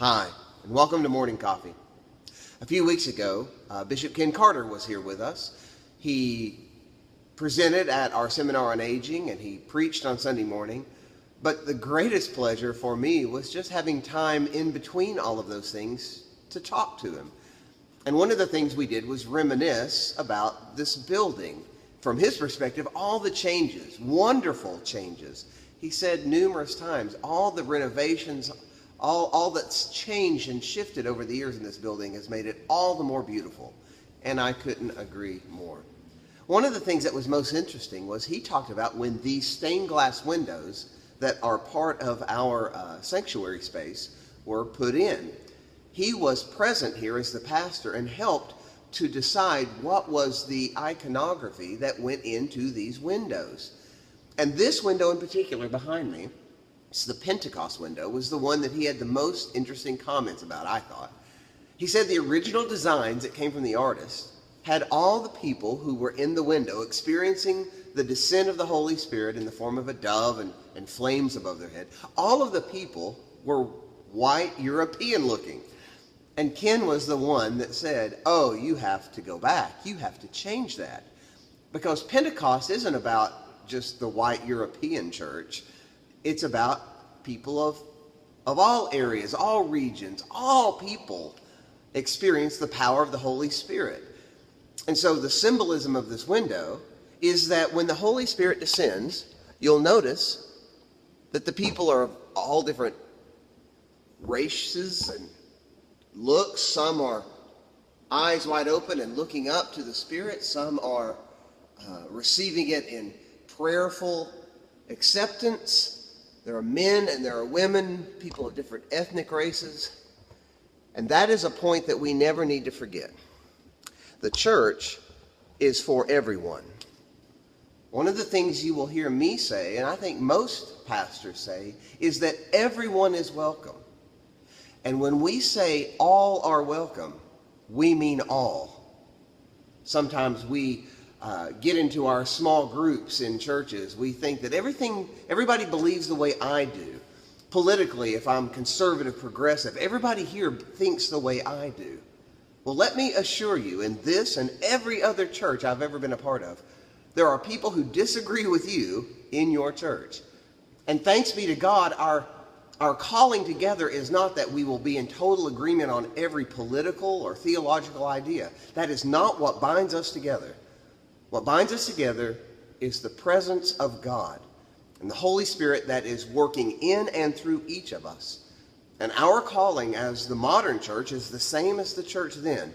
Hi, and welcome to Morning Coffee. A few weeks ago, Bishop Ken Carter was here with us. He presented at our seminar on aging and he preached on Sunday morning. But the greatest pleasure for me was just having time in between all of those things to talk to him. And one of the things we did was reminisce about this building. From his perspective, all the changes, wonderful changes. He said numerous times, all the renovations, all that's changed and shifted over the years in this building has made it all the more beautiful. And I couldn't agree more. One of the things that was most interesting was he talked about when these stained glass windows that are part of our sanctuary space were put in. He was present here as the pastor and helped to decide what was the iconography that went into these windows. And this window in particular behind me, it's the Pentecost window, was the one that he had the most interesting comments about, I thought. He said the original designs that came from the artist had all the people who were in the window experiencing the descent of the Holy Spirit in the form of a dove and flames above their head. All of the people were white European looking. And Ken was the one that said, oh, you have to go back. You have to change that. Because Pentecost isn't about just the white European church. It's about people of all areas, all regions, all people experience the power of the Holy Spirit. And so the symbolism of this window is that when the Holy Spirit descends, you'll notice that the people are of all different races and looks. Some are eyes wide open and looking up to the Spirit. Some are receiving it in prayerful acceptance. There are men and there are women, people of different ethnic races. And that is a point that we never need to forget. The church is for everyone. One of the things you will hear me say, and I think most pastors say, is that everyone is welcome. And when we say all are welcome, we mean all. Sometimes we get into our small groups in churches. We think that everybody believes the way I do. Politically, if I'm conservative, progressive, everybody here thinks the way I do. Well, let me assure you, in this and every other church I've ever been a part of, there are people who disagree with you in your church. And thanks be to God, our calling together is not that we will be in total agreement on every political or theological idea. That is not what binds us together. What binds us together is the presence of God and the Holy Spirit that is working in and through each of us. And our calling as the modern church is the same as the church then,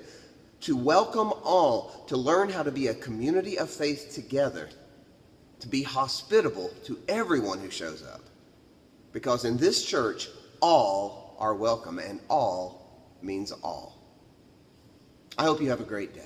to welcome all, to learn how to be a community of faith together, to be hospitable to everyone who shows up. Because in this church, all are welcome, and all means all. I hope you have a great day.